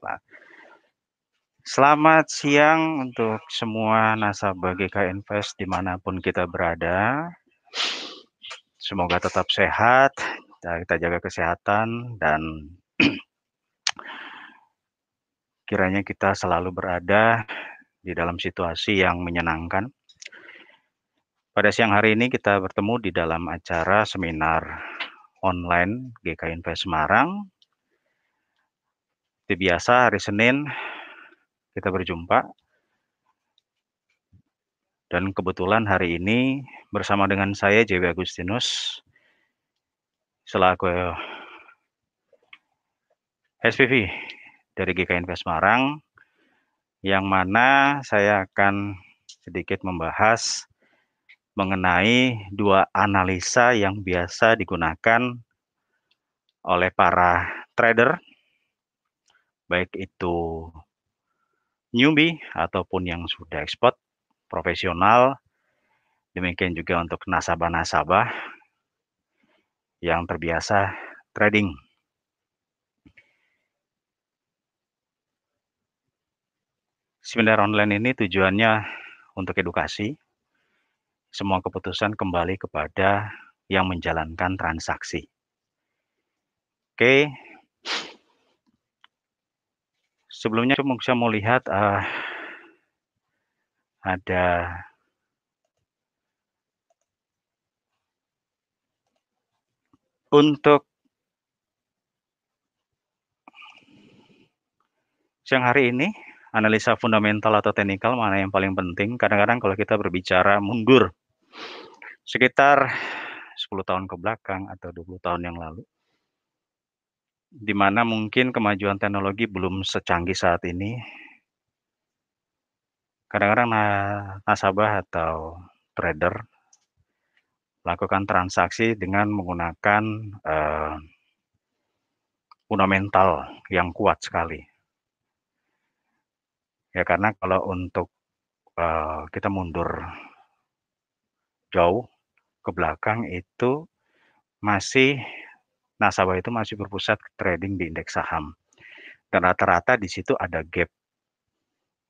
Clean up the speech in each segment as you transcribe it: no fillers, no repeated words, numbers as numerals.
Baiklah. Selamat siang untuk semua nasabah GK Invest dimanapun kita berada. Semoga tetap sehat, kita jaga kesehatan, dan kiranya kita selalu berada di dalam situasi yang menyenangkan. Pada siang hari ini kita bertemu di dalam acara seminar online GK Invest Semarang. Seperti biasa hari Senin kita berjumpa. Dan kebetulan hari ini bersama dengan saya JW Agustinus selaku SPV dari GK Invest Semarang, yang mana saya akan sedikit membahas mengenai dua analisa yang biasa digunakan oleh para trader, baik itu newbie ataupun yang sudah expert, profesional, demikian juga untuk nasabah-nasabah yang terbiasa trading. Seminar online ini tujuannya untuk edukasi. Semua keputusan kembali kepada yang menjalankan transaksi. Oke. Sebelumnya saya mau lihat ada untuk siang hari ini, analisa fundamental atau teknikal mana yang paling penting. Kadang-kadang kalau kita berbicara mundur sekitar 10 tahun ke belakang atau 20 tahun yang lalu, di mana mungkin kemajuan teknologi belum secanggih saat ini. Kadang-kadang nasabah atau trader melakukan transaksi dengan menggunakan fundamental yang kuat sekali. Ya, karena kalau untuk kita mundur jauh ke belakang itu nasabah itu masih berpusat trading di indeks saham. Dan rata-rata di situ ada gap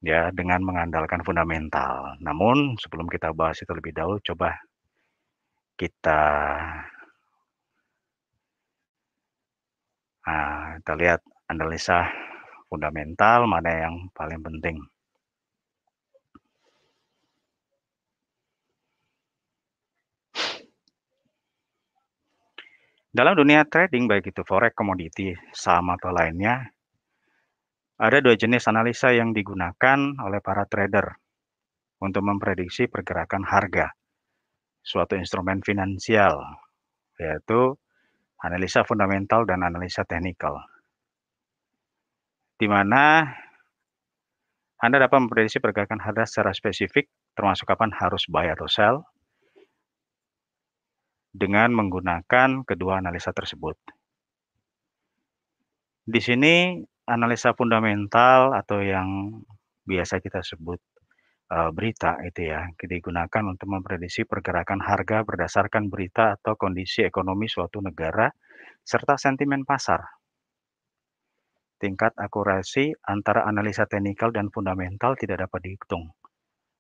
ya dengan mengandalkan fundamental. Namun sebelum kita bahas itu lebih dahulu, coba kita lihat analisa fundamental mana yang paling penting. Dalam dunia trading, baik itu forex, komoditi, saham atau lainnya, ada dua jenis analisa yang digunakan oleh para trader untuk memprediksi pergerakan harga suatu instrumen finansial, yaitu analisa fundamental dan analisa teknikal, di mana Anda dapat memprediksi pergerakan harga secara spesifik, termasuk kapan harus buy atau sell, dengan menggunakan kedua analisa tersebut. Di sini analisa fundamental atau yang biasa kita sebut berita itu ya, digunakan untuk memprediksi pergerakan harga berdasarkan berita atau kondisi ekonomi suatu negara serta sentimen pasar. Tingkat akurasi antara analisa teknikal dan fundamental tidak dapat dihitung.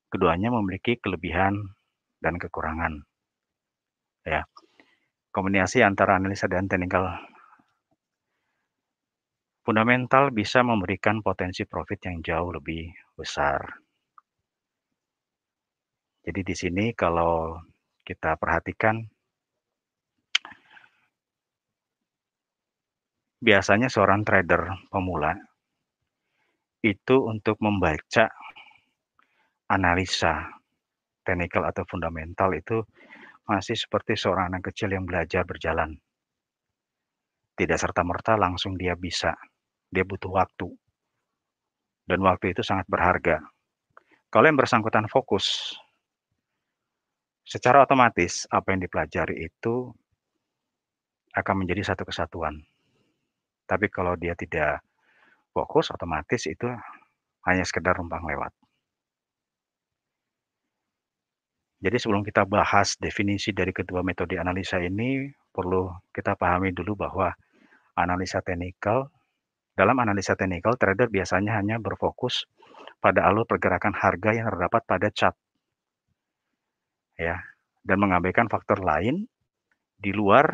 Keduanya memiliki kelebihan dan kekurangan. Ya. Kombinasi antara analisa dan teknikal fundamental bisa memberikan potensi profit yang jauh lebih besar. Jadi di sini kalau kita perhatikan, biasanya seorang trader pemula itu untuk membaca analisa teknikal atau fundamental itu masih seperti seorang anak kecil yang belajar berjalan. Tidak serta-merta langsung dia bisa. Dia butuh waktu. Dan waktu itu sangat berharga. Kalau yang bersangkutan fokus, secara otomatis apa yang dipelajari itu akan menjadi satu kesatuan. Tapi kalau dia tidak fokus, otomatis itu hanya sekedar numpang lewat. Jadi sebelum kita bahas definisi dari kedua metode analisa ini, perlu kita pahami dulu bahwa analisa teknikal Dalam analisa teknikal, trader biasanya hanya berfokus pada alur pergerakan harga yang terdapat pada chart, ya, dan mengabaikan faktor lain di luar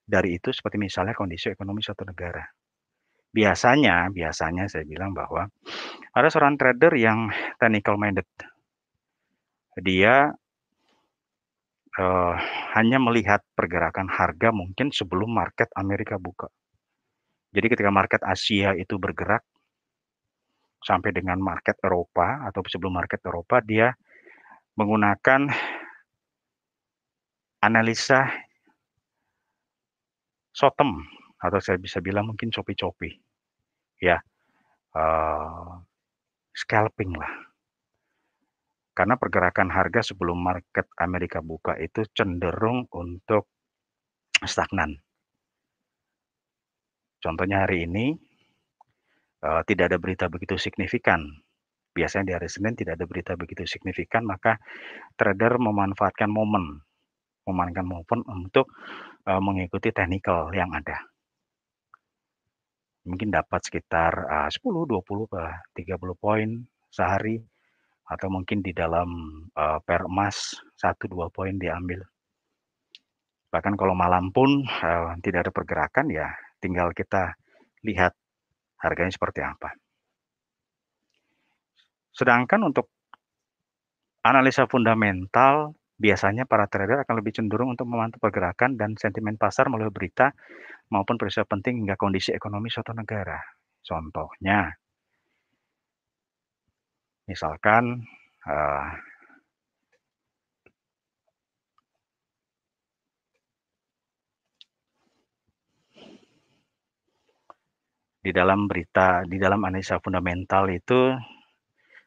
dari itu seperti misalnya kondisi ekonomi suatu negara. Biasanya saya bilang bahwa ada seorang trader yang technical minded. Dia hanya melihat pergerakan harga mungkin sebelum market Amerika buka. Jadi ketika market Asia itu bergerak sampai dengan market Eropa atau sebelum market Eropa, dia menggunakan analisa short term atau saya bisa bilang mungkin choppy-choppy, ya, scalping lah. Karena pergerakan harga sebelum market Amerika buka itu cenderung untuk stagnan. Contohnya hari ini tidak ada berita begitu signifikan. Biasanya di hari Senin tidak ada berita begitu signifikan, maka trader memanfaatkan momen untuk mengikuti technical yang ada. Mungkin dapat sekitar 10, 20, 30 poin sehari, atau mungkin di dalam pair emas 1-2 poin diambil. Bahkan kalau malam pun tidak ada pergerakan, ya tinggal kita lihat harganya seperti apa. Sedangkan untuk analisa fundamental, biasanya para trader akan lebih cenderung untuk memantau pergerakan dan sentimen pasar melalui berita maupun peristiwa penting hingga kondisi ekonomi suatu negara. Contohnya, misalkan di dalam berita, di dalam analisa fundamental itu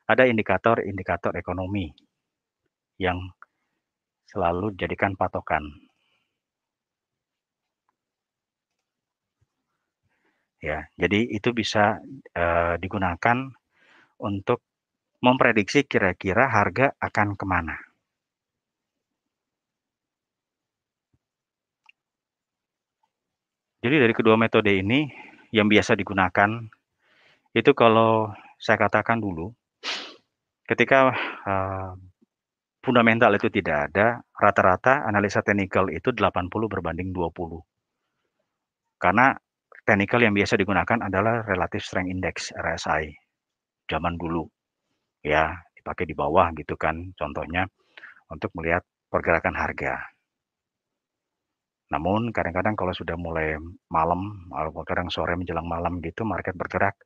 ada indikator-indikator ekonomi yang selalu dijadikan patokan. Ya, jadi itu bisa digunakan untuk memprediksi kira-kira harga akan kemana. Jadi dari kedua metode ini yang biasa digunakan itu kalau saya katakan dulu, ketika fundamental itu tidak ada, rata-rata analisa teknikal itu 80 berbanding 20. Karena teknikal yang biasa digunakan adalah Relative Strength Index, RSI. Zaman dulu, ya, dipakai di bawah gitu kan, contohnya untuk melihat pergerakan harga. Namun kadang-kadang kalau sudah mulai malam, atau kadang sore menjelang malam gitu, market bergerak,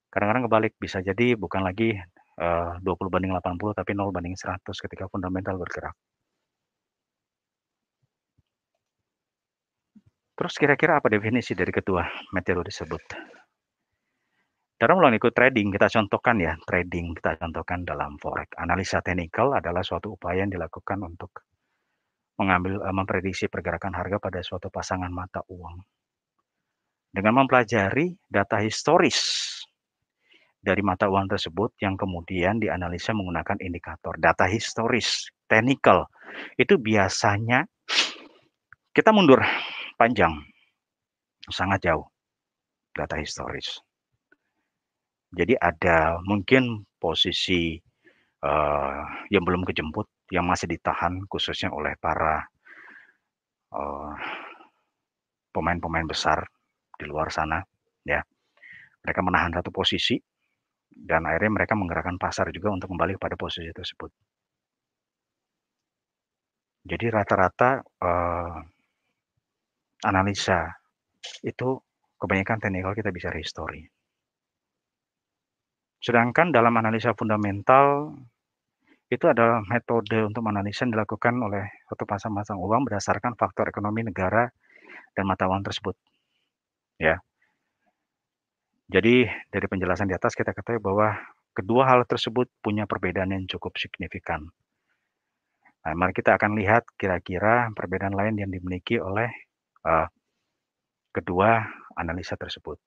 kadang-kadang kebalik, bisa jadi bukan lagi 20 banding 80, tapi 0 banding 100 ketika fundamental bergerak. Terus kira-kira apa definisi dari kedua metode tersebut? Dalam melakukan trading, kita contohkan dalam forex. Analisa teknikal adalah suatu upaya yang dilakukan untuk memprediksi pergerakan harga pada suatu pasangan mata uang. Dengan mempelajari data historis dari mata uang tersebut yang kemudian dianalisa menggunakan indikator. Data historis, teknikal, itu biasanya kita mundur panjang, sangat jauh data historis. Jadi ada mungkin posisi yang belum kejemput, yang masih ditahan khususnya oleh para pemain-pemain besar di luar sana, ya. Mereka menahan satu posisi dan akhirnya mereka menggerakkan pasar juga untuk kembali pada posisi tersebut. Jadi rata-rata analisa itu kebanyakan teknikal kita bisa history. Sedangkan dalam analisa fundamental itu adalah metode untuk menganalisa yang dilakukan oleh suatu pasang uang berdasarkan faktor ekonomi negara dan mata uang tersebut. Ya. Jadi dari penjelasan di atas kita ketahui bahwa kedua hal tersebut punya perbedaan yang cukup signifikan. Nah, mari kita akan lihat kira-kira perbedaan lain yang dimiliki oleh kedua analisa tersebut.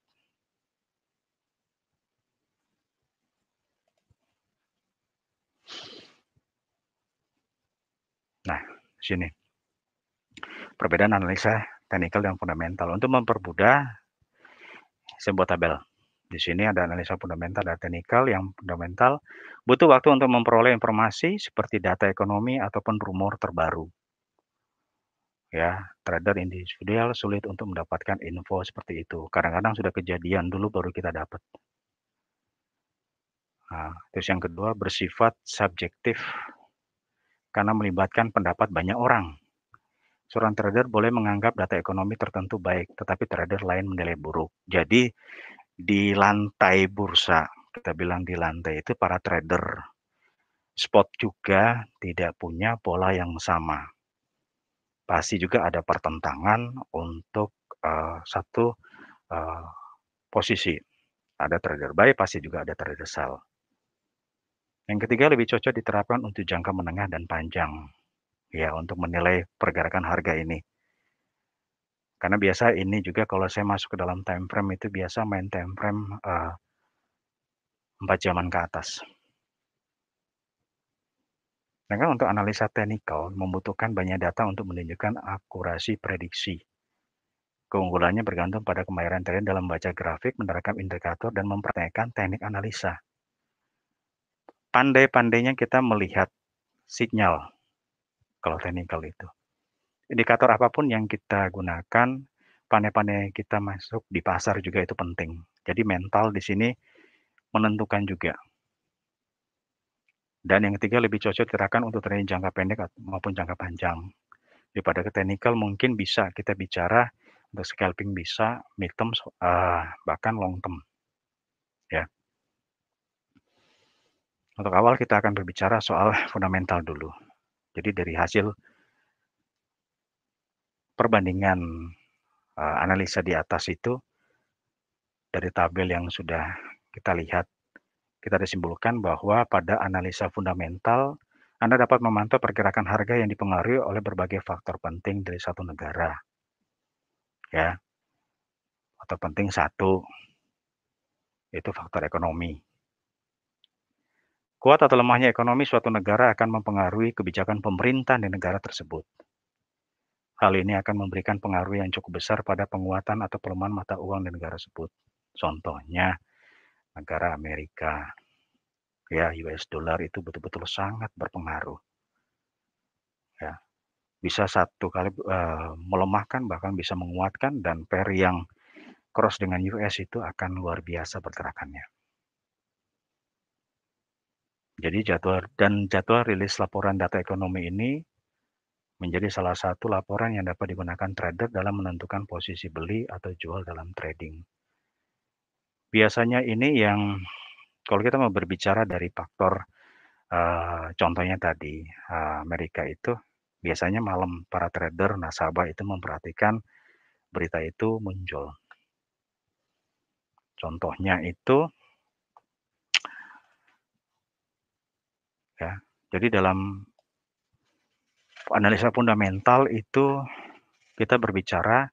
Nah, sini. Perbedaan analisa teknikal dan fundamental. Untuk mempermudah, Saya buat tabel. Di sini ada analisa fundamental dan teknikal. Yang fundamental butuh waktu untuk memperoleh informasi seperti data ekonomi ataupun rumor terbaru. Ya, trader individual sulit untuk mendapatkan info seperti itu. Kadang-kadang sudah kejadian dulu baru kita dapat. Nah, terus yang kedua bersifat subjektif karena melibatkan pendapat banyak orang. Seorang trader boleh menganggap data ekonomi tertentu baik, tetapi trader lain menilai buruk. Jadi di lantai bursa, kita bilang di lantai itu para trader spot juga tidak punya pola yang sama. Pasti juga ada pertentangan untuk satu posisi. Ada trader buy, pasti juga ada trader sell. Yang ketiga lebih cocok diterapkan untuk jangka menengah dan panjang. Ya, untuk menilai pergerakan harga ini. Karena biasa ini juga kalau saya masuk ke dalam time frame itu biasa main time frame 4 jaman ke atas. Sedangkan untuk analisa teknikal membutuhkan banyak data untuk menunjukkan akurasi prediksi. Keunggulannya bergantung pada kemahiran trader dalam membaca grafik, menerapkan indikator, dan mempraktekkan teknik analisa. Pandai-pandainya kita melihat sinyal kalau teknikal itu. Indikator apapun yang kita gunakan, pandai-pandai kita masuk di pasar juga itu penting. Jadi mental di sini menentukan juga. Dan yang ketiga lebih cocok diterapkan untuk trading jangka pendek maupun jangka panjang. Daripada ke teknikal mungkin bisa kita bicara untuk scalping bisa, mid term, bahkan long term. Ya. Untuk awal kita akan berbicara soal fundamental dulu. Jadi dari hasil perbandingan analisa di atas itu, dari tabel yang sudah kita lihat, kita disimpulkan bahwa pada analisa fundamental, Anda dapat memantau pergerakan harga yang dipengaruhi oleh berbagai faktor penting dari satu negara. Ya, faktor penting satu, itu faktor ekonomi. Kuat atau lemahnya ekonomi suatu negara akan mempengaruhi kebijakan pemerintah di negara tersebut. Hal ini akan memberikan pengaruh yang cukup besar pada penguatan atau pelemahan mata uang di negara tersebut. Contohnya, negara Amerika, ya US dollar itu betul-betul sangat berpengaruh. Ya, bisa satu kali melemahkan, bahkan bisa menguatkan, dan pair yang cross dengan US itu akan luar biasa pergerakannya. Jadi jadwal rilis laporan data ekonomi ini menjadi salah satu laporan yang dapat digunakan trader dalam menentukan posisi beli atau jual dalam trading. Biasanya ini yang kalau kita mau berbicara dari faktor contohnya tadi Amerika itu biasanya malam para trader nasabah itu memperhatikan berita itu muncul. Contohnya itu ya. Jadi dalam analisa fundamental itu kita berbicara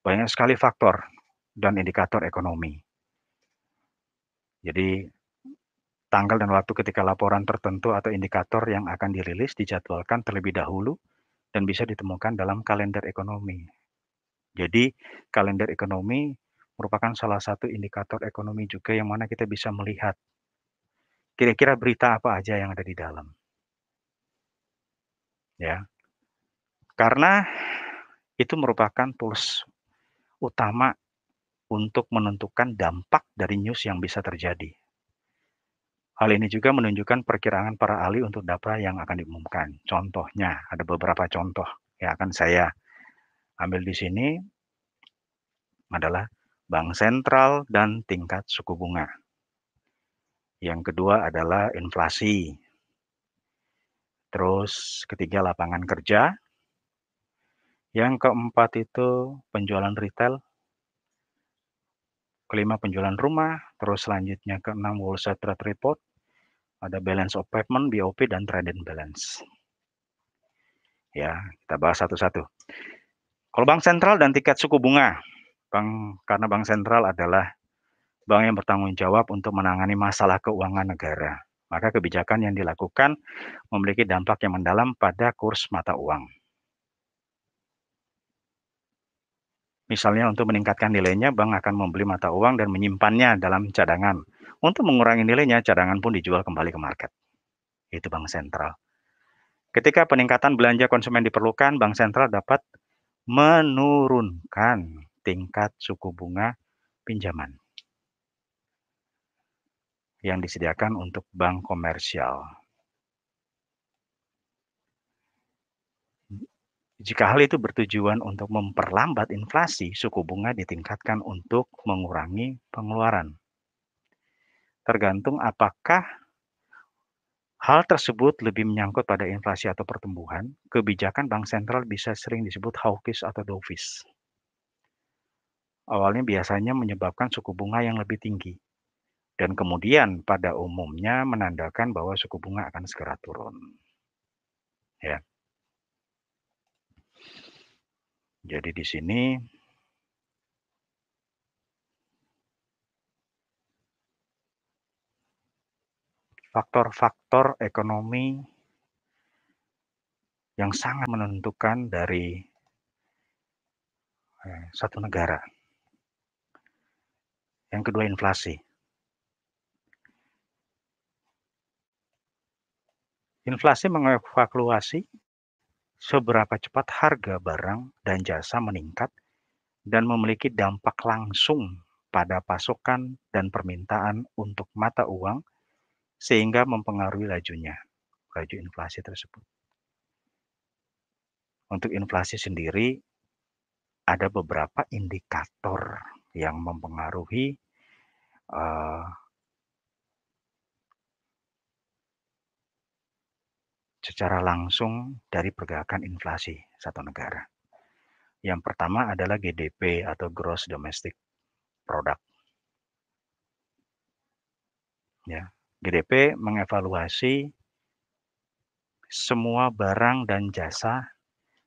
banyak sekali faktor dan indikator ekonomi. Jadi tanggal dan waktu ketika laporan tertentu atau indikator yang akan dirilis dijadwalkan terlebih dahulu dan bisa ditemukan dalam kalender ekonomi. Jadi kalender ekonomi merupakan salah satu indikator ekonomi juga yang mana kita bisa melihat kira-kira berita apa aja yang ada di dalam. Ya. Karena itu merupakan tools utama untuk menentukan dampak dari news yang bisa terjadi. Hal ini juga menunjukkan perkiraan para ahli untuk data yang akan diumumkan. Contohnya, ada beberapa contoh yang akan saya ambil di sini adalah bank sentral dan tingkat suku bunga. Yang kedua adalah inflasi. Terus ketiga lapangan kerja. Yang keempat itu penjualan retail. Kelima penjualan rumah. Terus selanjutnya keenam Wall Street Trade Report. Ada balance of payment, BOP, dan trade balance. Ya, kita bahas satu-satu. Kalau bank sentral dan tingkat suku bunga. Karena bank sentral adalah bank yang bertanggung jawab untuk menangani masalah keuangan negara. Maka kebijakan yang dilakukan memiliki dampak yang mendalam pada kurs mata uang. Misalnya untuk meningkatkan nilainya, bank akan membeli mata uang dan menyimpannya dalam cadangan. Untuk mengurangi nilainya, cadangan pun dijual kembali ke market. Itu bank sentral. Ketika peningkatan belanja konsumen diperlukan, bank sentral dapat menurunkan tingkat suku bunga pinjaman yang disediakan untuk bank komersial. Jika hal itu bertujuan untuk memperlambat inflasi, suku bunga ditingkatkan untuk mengurangi pengeluaran. Tergantung apakah hal tersebut lebih menyangkut pada inflasi atau pertumbuhan, kebijakan bank sentral bisa sering disebut hawkish atau dovish. Awalnya biasanya menyebabkan suku bunga yang lebih tinggi, dan kemudian pada umumnya menandakan bahwa suku bunga akan segera turun. Ya. Jadi di sini faktor-faktor ekonomi yang sangat menentukan dari satu negara. Yang kedua, inflasi. Inflasi mengevaluasi seberapa cepat harga barang dan jasa meningkat dan memiliki dampak langsung pada pasokan dan permintaan untuk mata uang sehingga mempengaruhi laju inflasi tersebut. Untuk inflasi sendiri, ada beberapa indikator yang mempengaruhi secara langsung dari pergerakan inflasi satu negara. Yang pertama adalah GDP atau Gross Domestic Product. Ya, GDP mengevaluasi semua barang dan jasa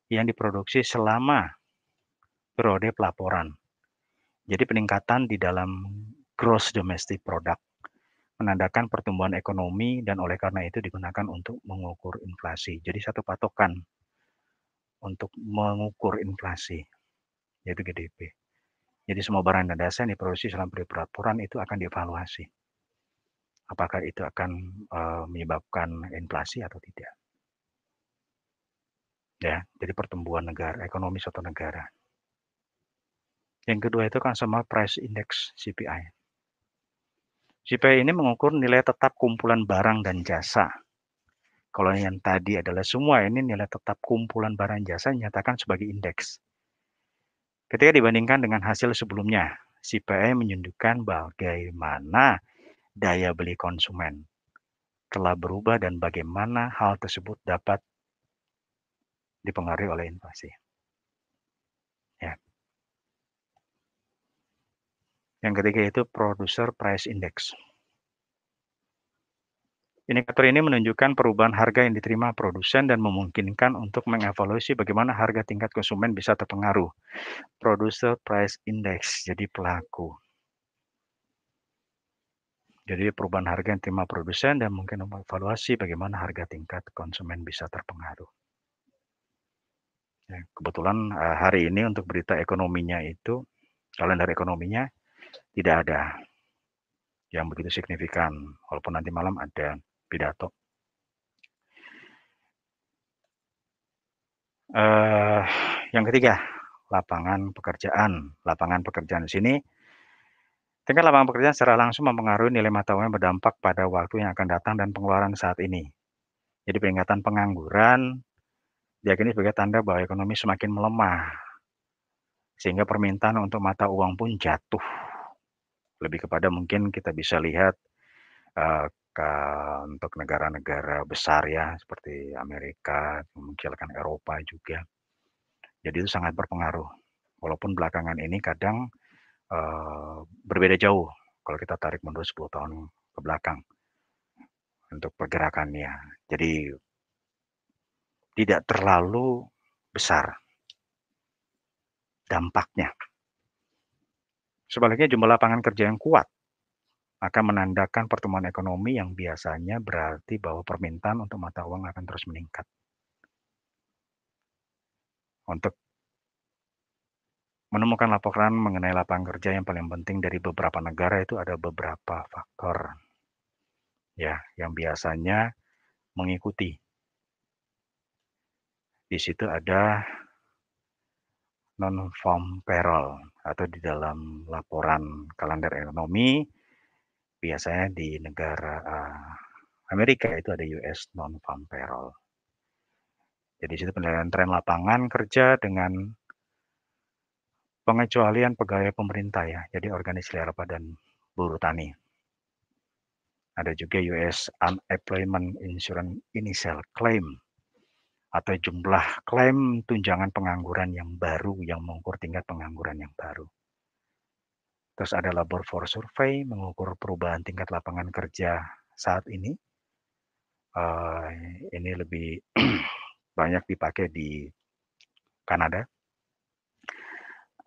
yang diproduksi selama periode pelaporan. Jadi peningkatan di dalam Gross Domestic Product menandakan pertumbuhan ekonomi dan oleh karena itu digunakan untuk mengukur inflasi. Jadi satu patokan untuk mengukur inflasi, yaitu GDP. Jadi semua barang dan jasa yang diproduksi selama periode pelaporan itu akan dievaluasi. Apakah itu akan menyebabkan inflasi atau tidak. Ya, jadi pertumbuhan negara, ekonomi suatu negara. Yang kedua itu Consumer Price Index (CPI). CPI ini mengukur nilai tetap kumpulan barang dan jasa. Kalau yang tadi adalah semua ini nilai tetap kumpulan barang jasa dinyatakan sebagai indeks. Ketika dibandingkan dengan hasil sebelumnya, CPI menunjukkan bagaimana daya beli konsumen telah berubah dan bagaimana hal tersebut dapat dipengaruhi oleh inflasi. Ya. Yang ketiga itu Producer Price Index. Indikator ini menunjukkan perubahan harga yang diterima produsen dan memungkinkan untuk mengevaluasi bagaimana harga tingkat konsumen bisa terpengaruh. Producer Price Index, jadi pelaku. Jadi perubahan harga yang diterima produsen dan mungkin mengevaluasi bagaimana harga tingkat konsumen bisa terpengaruh. Ya, kebetulan hari ini untuk berita ekonominya itu, kalender ekonominya tidak ada yang begitu signifikan, walaupun nanti malam ada pidato. Yang ketiga, lapangan pekerjaan. Lapangan pekerjaan di sini, tingkat lapangan pekerjaan secara langsung mempengaruhi nilai mata uang yang berdampak pada waktu yang akan datang dan pengeluaran saat ini. Jadi peningkatan pengangguran diyakini sebagai tanda bahwa ekonomi semakin melemah, sehingga permintaan untuk mata uang pun jatuh. Lebih kepada mungkin kita bisa lihat untuk negara-negara besar ya, seperti Amerika, mungkin Eropa juga. Jadi itu sangat berpengaruh. Walaupun belakangan ini kadang berbeda jauh kalau kita tarik mundur 10 tahun ke belakang untuk pergerakannya. Jadi tidak terlalu besar dampaknya. Sebaliknya jumlah lapangan kerja yang kuat akan menandakan pertumbuhan ekonomi yang biasanya berarti bahwa permintaan untuk mata uang akan terus meningkat. Untuk menemukan laporan mengenai lapangan kerja yang paling penting dari beberapa negara itu ada beberapa faktor ya yang biasanya mengikuti. Di situ ada non-farm payroll atau di dalam laporan kalender ekonomi biasanya di negara Amerika itu ada US non-farm payroll. Jadi situ penilaian tren lapangan kerja dengan pengecualian pegawai pemerintah ya, jadi organisasi laba dan buruh tani. Ada juga US Unemployment Insurance Initial Claim atau jumlah klaim tunjangan pengangguran yang baru yang mengukur tingkat pengangguran yang baru. Terus ada Labor Force Survey mengukur perubahan tingkat lapangan kerja saat ini. Ini lebih banyak dipakai di Kanada.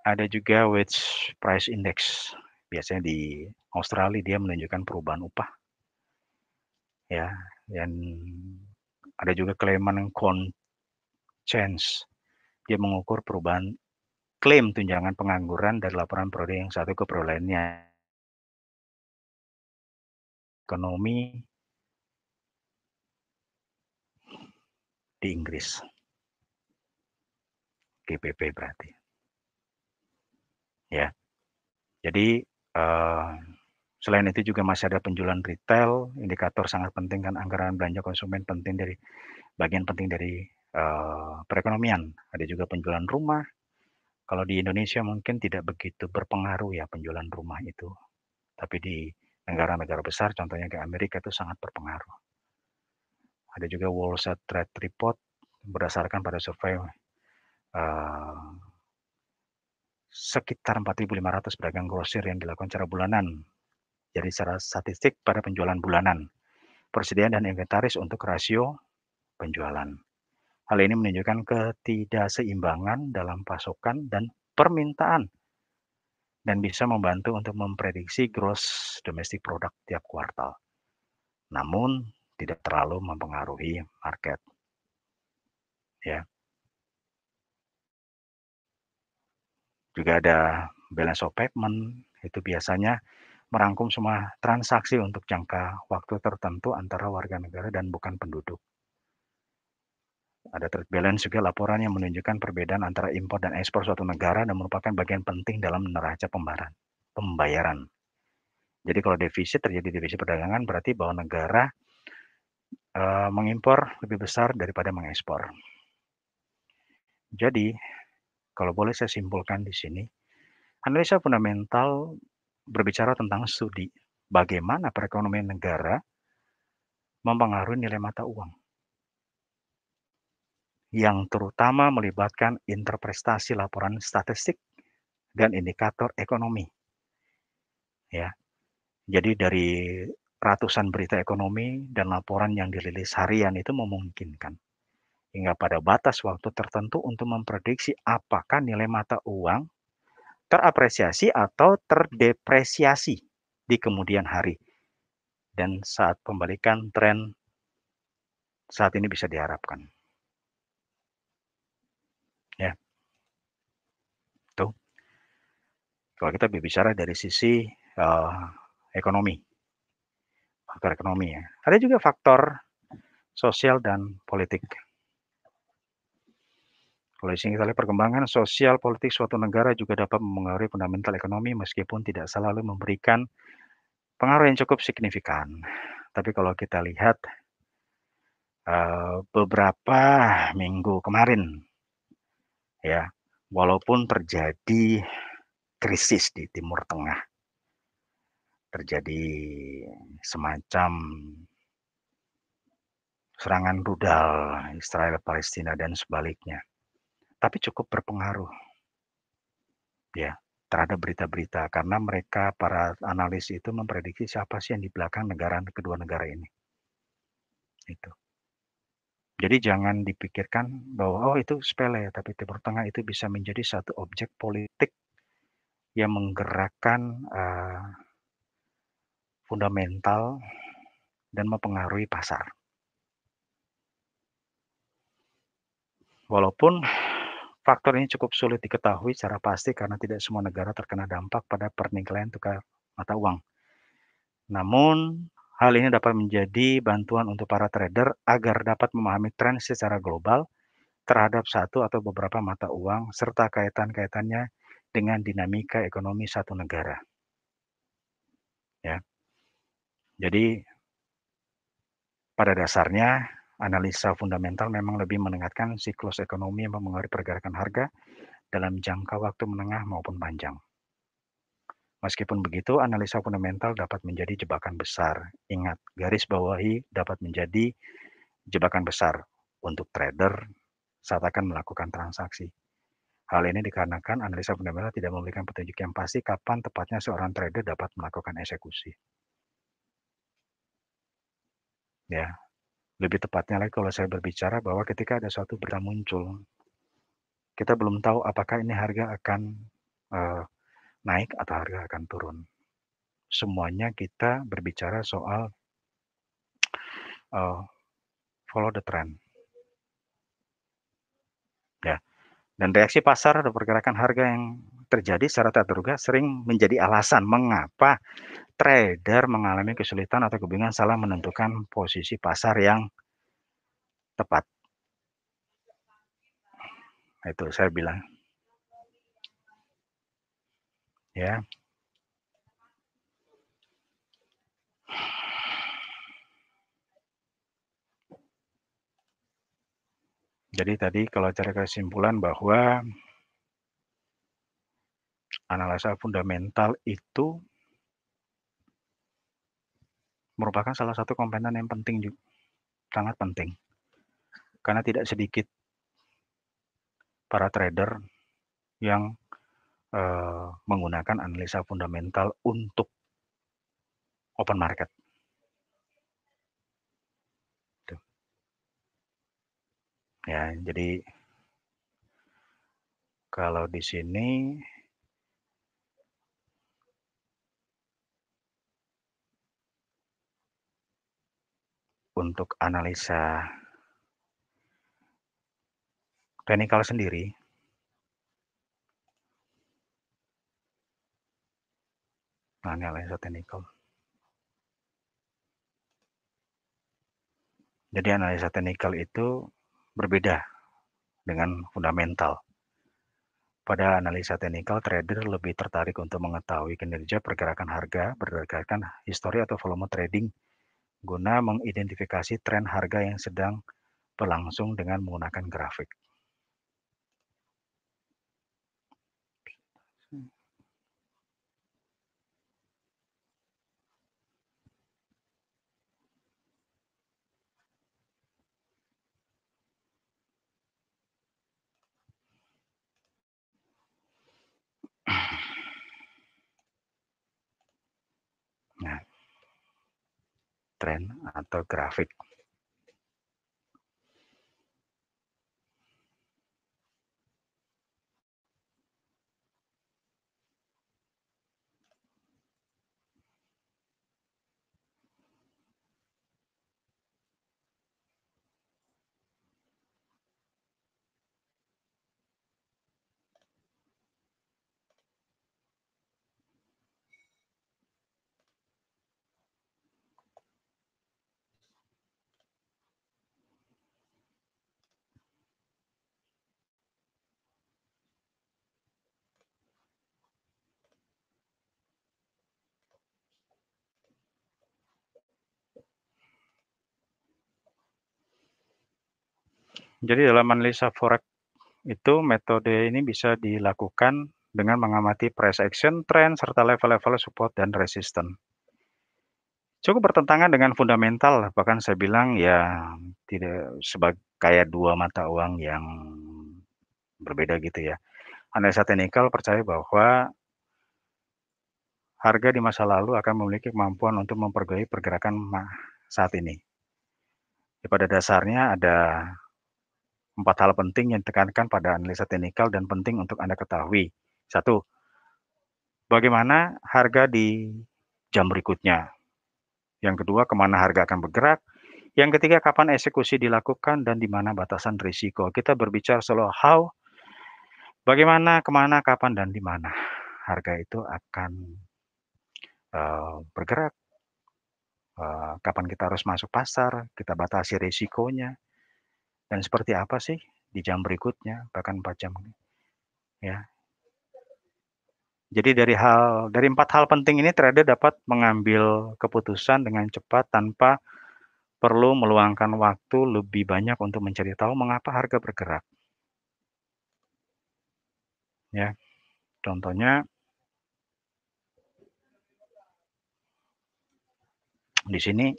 Ada juga Wage Price Index. Biasanya di Australia dia menunjukkan perubahan upah. Ya, dan ada juga Clayman Change. Dia mengukur perubahan klaim tunjangan pengangguran dari laporan periode yang satu ke periode lainnya. Ekonomi di Inggris. GPP berarti. Ya. Jadi selain itu juga masih ada penjualan retail, indikator sangat penting kan anggaran belanja konsumen penting dari bagian penting dari perekonomian. Ada juga penjualan rumah. Kalau di Indonesia mungkin tidak begitu berpengaruh ya penjualan rumah itu. Tapi di negara-negara besar, contohnya ke Amerika itu sangat berpengaruh. Ada juga Wall Street Trade Report berdasarkan pada survei sekitar 4.500 pedagang grosir yang dilakukan secara bulanan. Jadi secara statistik pada penjualan bulanan, persediaan dan inventaris untuk rasio penjualan. Hal ini menunjukkan ketidakseimbangan dalam pasokan dan permintaan dan bisa membantu untuk memprediksi gross domestic product tiap kuartal. Namun tidak terlalu mempengaruhi market. Ya. Juga ada balance of payment, itu biasanya merangkum semua transaksi untuk jangka waktu tertentu antara warga negara dan bukan penduduk. Ada trade balance juga laporan yang menunjukkan perbedaan antara impor dan ekspor suatu negara dan merupakan bagian penting dalam neraca pembayaran. Jadi kalau defisit terjadi defisit perdagangan berarti bahwa negara mengimpor lebih besar daripada mengekspor. Jadi kalau boleh saya simpulkan di sini, analisa fundamental berbicara tentang studi bagaimana perekonomian negara mempengaruhi nilai mata uang yang terutama melibatkan interpretasi laporan statistik dan indikator ekonomi. Ya. Jadi dari ratusan berita ekonomi dan laporan yang dirilis harian itu memungkinkan hingga pada batas waktu tertentu untuk memprediksi apakah nilai mata uang terapresiasi atau terdepresiasi di kemudian hari. Dan saat pembalikan tren saat ini bisa diharapkan. Ya. Tuh. Kalau kita berbicara dari sisi ekonomi. Faktor ekonomi ya. Ada juga faktor sosial dan politik. Kalau di sini kita lihat perkembangan sosial politik suatu negara juga dapat mempengaruhi fundamental ekonomi meskipun tidak selalu memberikan pengaruh yang cukup signifikan. Tapi kalau kita lihat beberapa minggu kemarin, ya, walaupun terjadi krisis di Timur Tengah, terjadi semacam serangan rudal Israel Palestina dan sebaliknya, tapi cukup berpengaruh ya terhadap berita-berita karena mereka para analis itu memprediksi siapa sih yang di belakang kedua negara ini. Itu. Jadi jangan dipikirkan bahwa oh itu sepele, tapi Timur Tengah itu bisa menjadi satu objek politik yang menggerakkan fundamental dan mempengaruhi pasar. Walaupun Faktor ini cukup sulit diketahui secara pasti karena tidak semua negara terkena dampak pada penilaian tukar mata uang. Namun, hal ini dapat menjadi bantuan untuk para trader agar dapat memahami tren secara global terhadap satu atau beberapa mata uang serta kaitan-kaitannya dengan dinamika ekonomi satu negara. Ya, jadi pada dasarnya analisa fundamental memang lebih meningkatkan siklus ekonomi yang mempengaruhi pergerakan harga dalam jangka waktu menengah maupun panjang. Meskipun begitu, analisa fundamental dapat menjadi jebakan besar. Ingat, garis bawahi dapat menjadi jebakan besar untuk trader saat akan melakukan transaksi. Hal ini dikarenakan analisa fundamental tidak memberikan petunjuk yang pasti kapan tepatnya seorang trader dapat melakukan eksekusi. Ya, lebih tepatnya lagi kalau saya berbicara bahwa ketika ada suatu berita muncul, kita belum tahu apakah ini harga akan naik atau harga akan turun. Semuanya kita berbicara soal follow the trend. Ya, dan reaksi pasar atau pergerakan harga yang terjadi secara tak terduga sering menjadi alasan mengapa trader mengalami kesulitan atau kebingungan salah menentukan posisi pasar yang tepat. Itu saya bilang. Ya. Jadi tadi kalau cari kesimpulan bahwa analisa fundamental itu merupakan salah satu komponen yang penting juga, sangat penting. Karena tidak sedikit para trader yang menggunakan analisa fundamental untuk open market. Tuh. Ya, jadi kalau di sini untuk analisa teknikal sendiri, analisa teknikal. Jadi analisa teknikal itu berbeda dengan fundamental. Pada analisa teknikal, trader lebih tertarik untuk mengetahui kinerja pergerakan harga berdasarkan histori atau volume trading guna mengidentifikasi tren harga yang sedang berlangsung dengan menggunakan grafik. Nah, tren atau grafik. Jadi dalam analisa forex itu metode ini bisa dilakukan dengan mengamati price action, trend, serta level-level support dan resistance. Cukup bertentangan dengan fundamental, bahkan saya bilang ya tidak sebagai kayak dua mata uang yang berbeda gitu ya. Analisa teknikal percaya bahwa harga di masa lalu akan memiliki kemampuan untuk memperbaiki pergerakan saat ini. Pada dasarnya ada 4 hal penting yang ditekankan pada analisa teknikal dan penting untuk Anda ketahui. 1, bagaimana harga di jam berikutnya. Yang kedua, kemana harga akan bergerak. Yang ketiga, kapan eksekusi dilakukan dan di mana batasan risiko. Kita berbicara soal how Bagaimana, kemana, kapan, dan di mana harga itu akan bergerak, kapan kita harus masuk pasar, kita batasi risikonya, dan seperti apa sih di jam berikutnya, bahkan 4 jam, ya. Jadi dari 4 hal penting ini trader dapat mengambil keputusan dengan cepat tanpa perlu meluangkan waktu lebih banyak untuk mencari tahu mengapa harga bergerak, ya. Contohnya di sini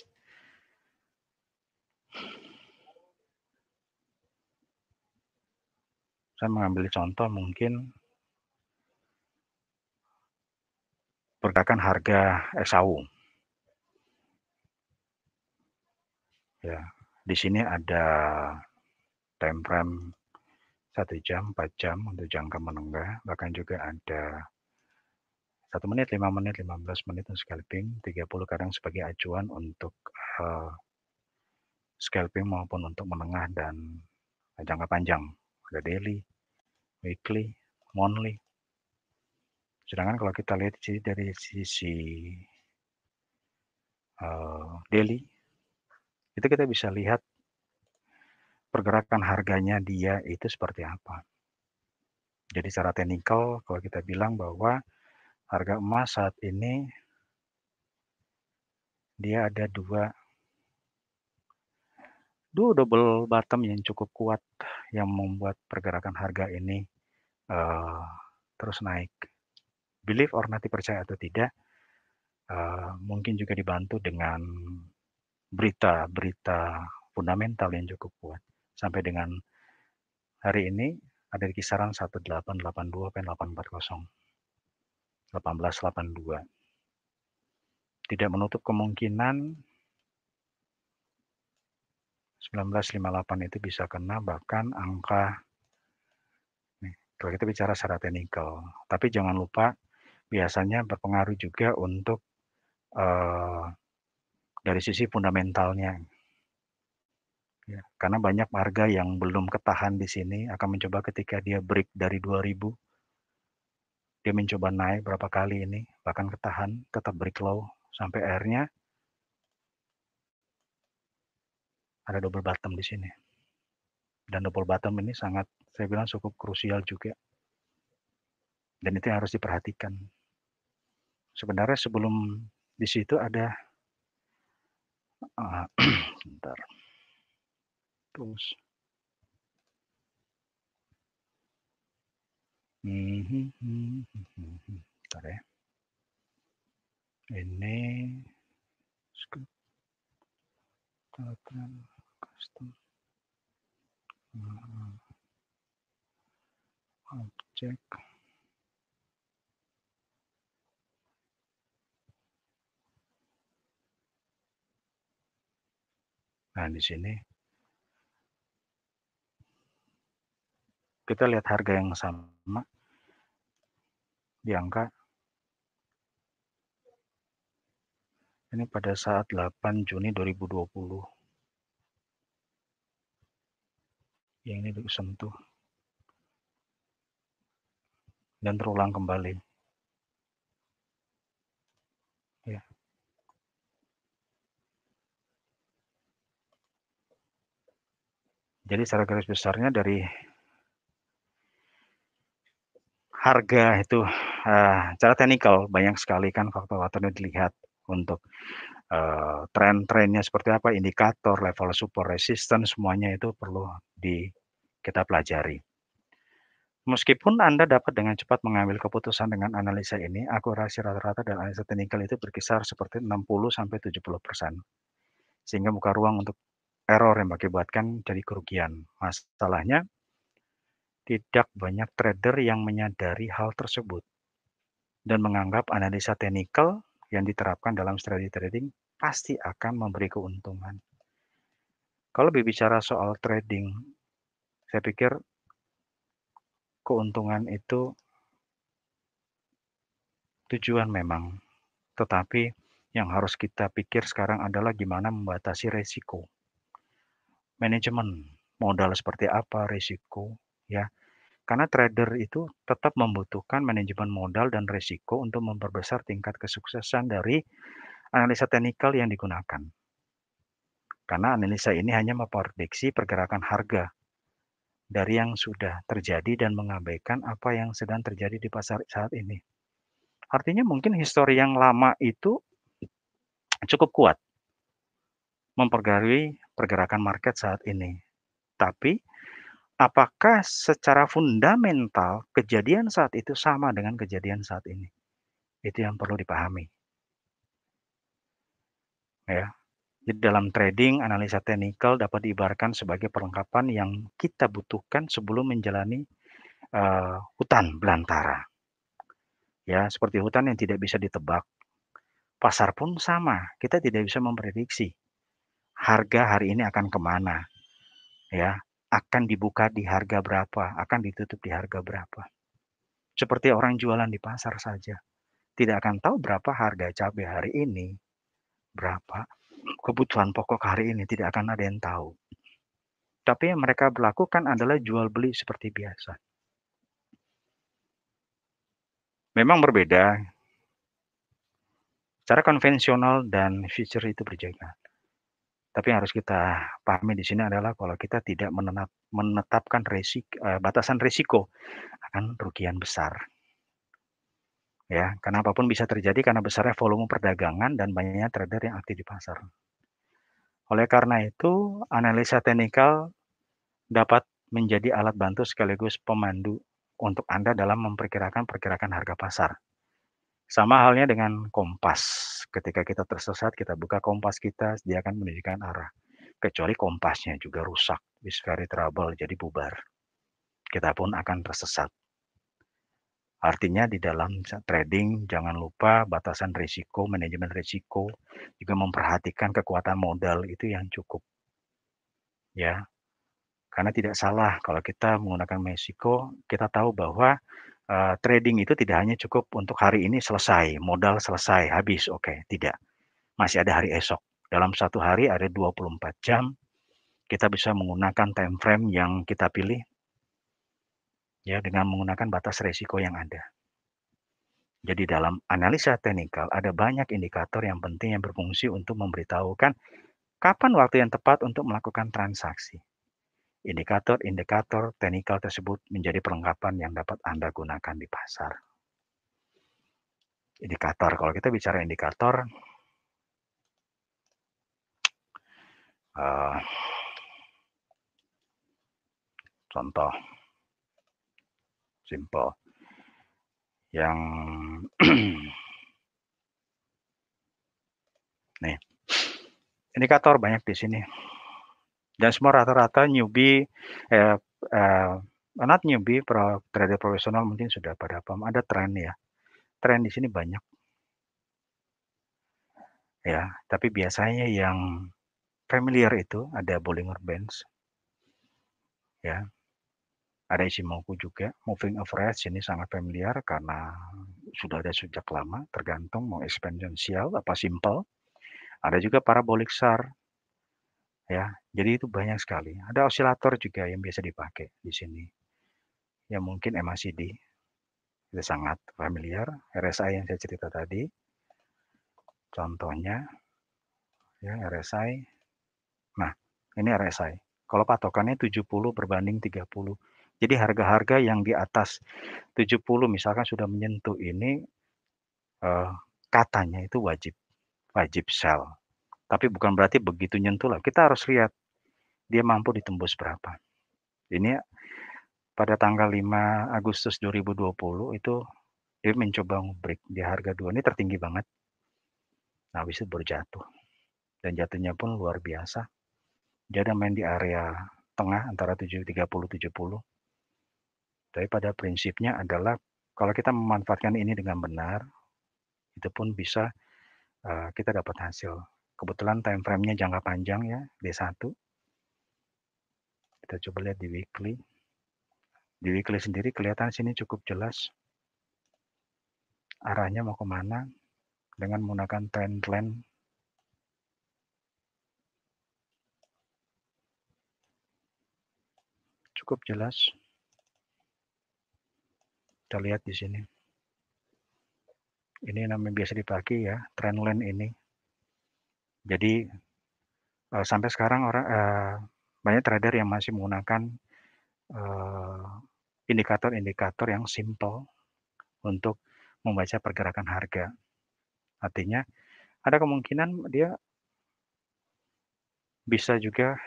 saya mengambil contoh mungkin pergerakan harga SAU. Ya, di sini ada time frame 1 jam, 4 jam untuk jangka menengah, bahkan juga ada 1 menit, 5 menit, 15 menit untuk scalping, 30 kadang sebagai acuan untuk scalping maupun untuk menengah dan jangka panjang. Ada daily, weekly, monthly. Sedangkan kalau kita lihat dari sisi daily, itu kita bisa lihat pergerakan harganya dia itu seperti apa. Jadi secara teknikal kalau kita bilang bahwa harga emas saat ini dia ada dua double bottom yang cukup kuat yang membuat pergerakan harga ini terus naik. Believe or not, percaya atau tidak, mungkin juga dibantu dengan berita-berita fundamental yang cukup kuat. Sampai dengan hari ini ada di kisaran 1882,840. 1882. Tidak menutup kemungkinan 1958 itu bisa kena, bahkan angka nih, kalau kita bicara secara teknikal. Tapi jangan lupa biasanya berpengaruh juga untuk dari sisi fundamentalnya. Ya, karena banyak harga yang belum ketahan di sini akan mencoba ketika dia break dari 2000, dia mencoba naik berapa kali ini, bahkan ketahan, tetap break low, sampai akhirnya ada double bottom di sini. Dan double bottom ini sangat, saya bilang cukup krusial juga. Dan itu yang harus diperhatikan. Sebenarnya sebelum di situ ada, bentar, terus, bentar ya. Ini custom objek. Nah, di sini kita lihat harga yang sama di angka ini pada saat 8 Juni 2020. Yang ini disentuh dan terulang kembali. Ya. Jadi secara garis besarnya dari harga itu secara teknikal banyak sekali kan faktor-faktor yang dilihat untuk tren-trennya seperti apa, indikator, level support, resistance, semuanya itu perlu kita pelajari. Meskipun Anda dapat dengan cepat mengambil keputusan dengan analisa ini, akurasi rata-rata dan analisa teknikal itu berkisar seperti 60-70%. Sehingga buka ruang untuk error yang mengakibatkan jadi kerugian. Masalahnya, tidak banyak trader yang menyadari hal tersebut dan menganggap analisa teknikal yang diterapkan dalam strategi trading pasti akan memberi keuntungan. Kalau berbicara soal trading, saya pikir keuntungan itu tujuan memang, tetapi yang harus kita pikir sekarang adalah gimana membatasi resiko. Manajemen modal seperti apa, risiko, ya. Karena trader itu tetap membutuhkan manajemen modal dan risiko untuk memperbesar tingkat kesuksesan dari analisa teknikal yang digunakan. Karena analisa ini hanya memprediksi pergerakan harga dari yang sudah terjadi dan mengabaikan apa yang sedang terjadi di pasar saat ini. Artinya mungkin histori yang lama itu cukup kuat mempengaruhi pergerakan market saat ini. Tapi apakah secara fundamental kejadian saat itu sama dengan kejadian saat ini? Itu yang perlu dipahami. Ya. Jadi dalam trading, analisa teknikal dapat diibaratkan sebagai perlengkapan yang kita butuhkan sebelum menjalani hutan belantara. Ya, seperti hutan yang tidak bisa ditebak. Pasar pun sama, kita tidak bisa memprediksi harga hari ini akan kemana. Ya, akan dibuka di harga berapa, akan ditutup di harga berapa. Seperti orang jualan di pasar saja. Tidak akan tahu berapa harga cabai hari ini, berapa kebutuhan pokok hari ini, tidak akan ada yang tahu. Tapi yang mereka lakukan adalah jual beli seperti biasa. Memang berbeda. Secara konvensional dan future itu berjaga. Tapi yang harus kita pahami di sini adalah kalau kita tidak menetapkan batasan risiko akan kerugian besar. Ya, karena apapun bisa terjadi karena besarnya volume perdagangan dan banyaknya trader yang aktif di pasar. Oleh karena itu, analisa teknikal dapat menjadi alat bantu sekaligus pemandu untuk Anda dalam memperkirakan pergerakan harga pasar. Sama halnya dengan kompas. Ketika kita tersesat, kita buka kompas kita, dia akan menunjukkan arah. Kecuali kompasnya juga rusak, is very trouble, jadi bubar. Kita pun akan tersesat. Artinya di dalam trading jangan lupa batasan risiko, manajemen risiko, juga memperhatikan kekuatan modal itu yang cukup. Ya, karena tidak salah kalau kita menggunakan risiko, kita tahu bahwa trading itu tidak hanya cukup untuk hari ini selesai, modal selesai, habis, oke, tidak. Masih ada hari esok. Dalam satu hari ada 24 jam, kita bisa menggunakan time frame yang kita pilih, ya, dengan menggunakan batas risiko yang ada. Jadi dalam analisa teknikal ada banyak indikator yang penting yang berfungsi untuk memberitahukan kapan waktu yang tepat untuk melakukan transaksi. Indikator-indikator teknikal tersebut menjadi perlengkapan yang dapat Anda gunakan di pasar. Indikator, kalau kita bicara indikator, contoh simple yang nih, indikator banyak di sini. Dan semua rata-rata newbie, not newbie, trader profesional mungkin sudah pada paham. Ada tren ya. Tren di sini banyak. Ya, tapi biasanya yang familiar itu ada Bollinger Bands. Ya. Ada Ichimoku juga. Moving average ini sangat familiar karena sudah ada sejak lama, tergantung mau exponential apa simple. Ada juga parabolic SAR. Ya, jadi itu banyak sekali. Ada osilator juga yang biasa dipakai di sini. Ya mungkin MACD itu sangat familiar. RSI yang saya cerita tadi, contohnya ya RSI. Nah, ini RSI. Kalau patokannya 70 berbanding 30. Jadi harga-harga yang di atas 70 misalkan sudah menyentuh ini katanya itu wajib sell. Tapi bukan berarti begitu nyentuh lah. Kita harus lihat dia mampu ditembus berapa. Ini pada tanggal 5 Agustus 2020 itu dia mencoba break di harga 2 ini tertinggi banget. Nah, habis itu baru jatuh. Dan jatuhnya pun luar biasa. Dia ada main di area tengah antara 30-70. Tapi pada prinsipnya adalah kalau kita memanfaatkan ini dengan benar, itu pun bisa kita dapat hasil. Kebetulan time frame-nya jangka panjang ya, D1. Kita coba lihat di weekly. Di weekly sendiri kelihatan sini cukup jelas arahnya mau kemana dengan menggunakan trend line. Cukup jelas. Kita lihat di sini. Ini namanya biasa dipakai ya, trendline ini. Jadi sampai sekarang banyak trader yang masih menggunakan indikator-indikator yang simple untuk membaca pergerakan harga. Artinya ada kemungkinan dia bisa juga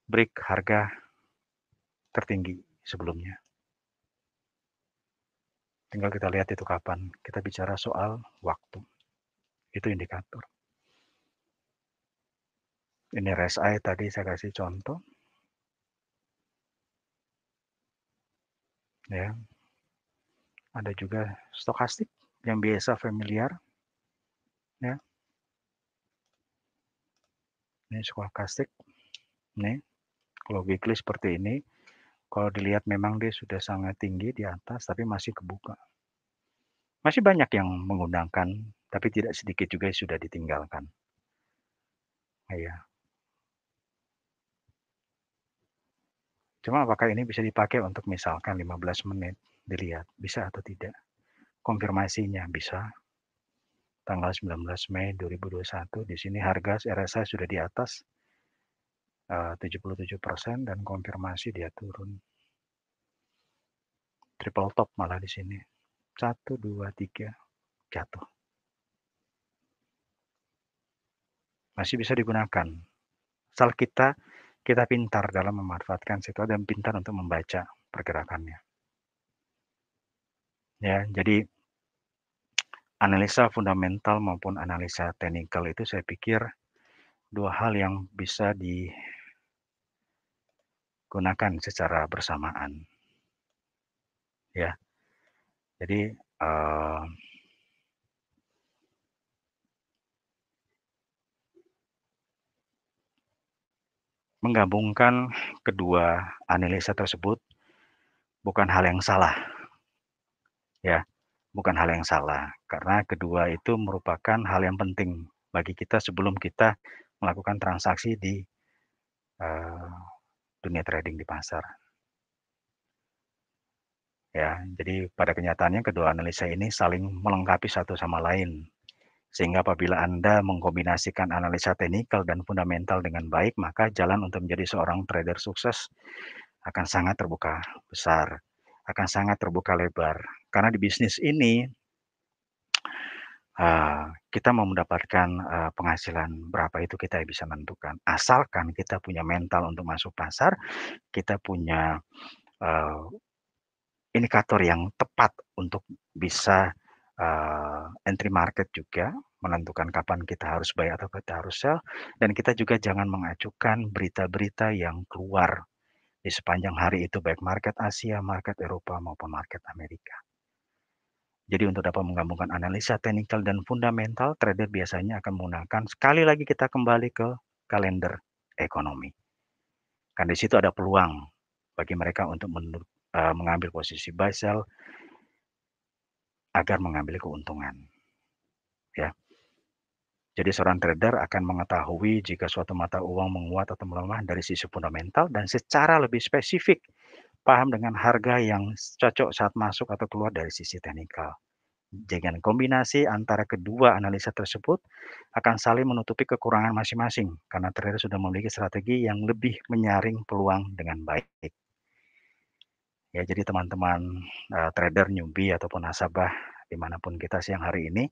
break harga tertinggi sebelumnya. Tinggal kita lihat itu kapan. Kita bicara soal waktu. Itu indikator. Ini RSI tadi saya kasih contoh. Ya. Ada juga stokastik yang biasa familiar. Ya. Ini stokastik. Nih, kalau weekly seperti ini, kalau dilihat memang dia sudah sangat tinggi di atas, tapi masih kebuka. Masih banyak yang menggunakan, tapi tidak sedikit juga yang sudah ditinggalkan. Ya. Cuma apakah ini bisa dipakai untuk misalkan 15 menit, dilihat bisa atau tidak. Konfirmasinya bisa. Tanggal 19 Mei 2021, di sini harga RSI sudah di atas 77% dan konfirmasi dia turun. Triple top malah di sini. 1, 2, 3, jatuh. Masih bisa digunakan. Asal kita pintar dalam memanfaatkan situasi dan pintar untuk membaca pergerakannya. Ya, jadi analisa fundamental maupun analisa teknikal itu saya pikir dua hal yang bisa digunakan secara bersamaan. Ya. Jadi menggabungkan kedua analisa tersebut bukan hal yang salah. Ya, bukan hal yang salah karena kedua itu merupakan hal yang penting bagi kita sebelum kita melakukan transaksi di dunia trading di pasar. Ya, jadi pada kenyataannya kedua analisa ini saling melengkapi satu sama lain. Sehingga apabila Anda mengkombinasikan analisa teknikal dan fundamental dengan baik, maka jalan untuk menjadi seorang trader sukses akan sangat terbuka besar, akan sangat terbuka lebar. Karena di bisnis ini kita mau mendapatkan penghasilan berapa itu kita bisa menentukan. Asalkan kita punya mental untuk masuk pasar, kita punya indikator yang tepat untuk bisa entry market juga, menentukan kapan kita harus buy atau kita harus sell, dan kita juga jangan mengacukan berita-berita yang keluar di sepanjang hari itu, baik market Asia, market Eropa, maupun market Amerika. Jadi untuk dapat menggabungkan analisa teknikal dan fundamental, trader biasanya akan menggunakan, sekali lagi kita kembali ke kalender ekonomi. Karena di situ ada peluang bagi mereka untuk mengambil posisi buy sell agar mengambil keuntungan. Ya. Jadi seorang trader akan mengetahui jika suatu mata uang menguat atau melemah dari sisi fundamental dan secara lebih spesifik paham dengan harga yang cocok saat masuk atau keluar dari sisi teknikal. Dengan kombinasi antara kedua analisa tersebut akan saling menutupi kekurangan masing-masing karena trader sudah memiliki strategi yang lebih menyaring peluang dengan baik. Ya, jadi teman-teman trader newbie ataupun nasabah dimanapun kita siang hari ini,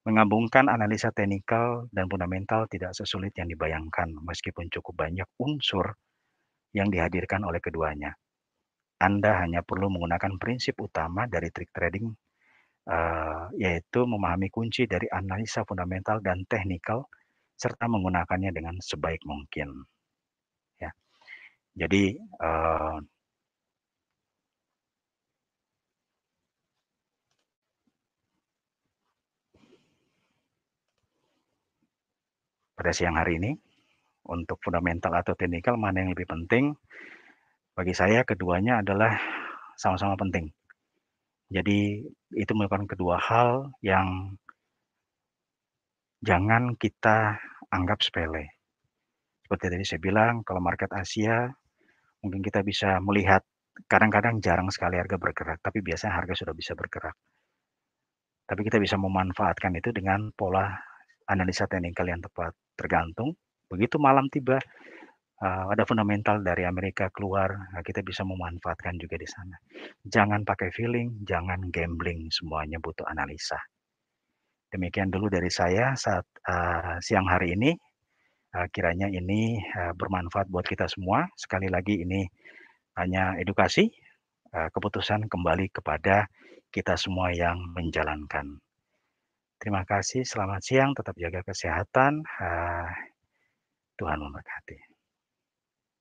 menggabungkan analisa teknikal dan fundamental tidak sesulit yang dibayangkan meskipun cukup banyak unsur yang dihadirkan oleh keduanya. Anda hanya perlu menggunakan prinsip utama dari trik trading, yaitu memahami kunci dari analisa fundamental dan teknikal serta menggunakannya dengan sebaik mungkin. Ya. Jadi pada siang hari ini, untuk fundamental atau teknikal mana yang lebih penting? Bagi saya keduanya adalah sama-sama penting. Jadi itu merupakan kedua hal yang jangan kita anggap sepele. Seperti tadi saya bilang, kalau market Asia Mungkin kita bisa melihat kadang-kadang jarang sekali harga bergerak, tapi biasanya harga sudah bisa bergerak. Tapi kita bisa memanfaatkan itu dengan pola analisa teknikal yang tepat. Tergantung, begitu malam tiba, ada fundamental dari Amerika keluar, kita bisa memanfaatkan juga di sana. Jangan pakai feeling, jangan gambling, semuanya butuh analisa. Demikian dulu dari saya saat siang hari ini. Kiranya ini bermanfaat buat kita semua. Sekali lagi ini hanya edukasi, keputusan kembali kepada kita semua yang menjalankan. Terima kasih, selamat siang, tetap jaga kesehatan, Tuhan memberkati.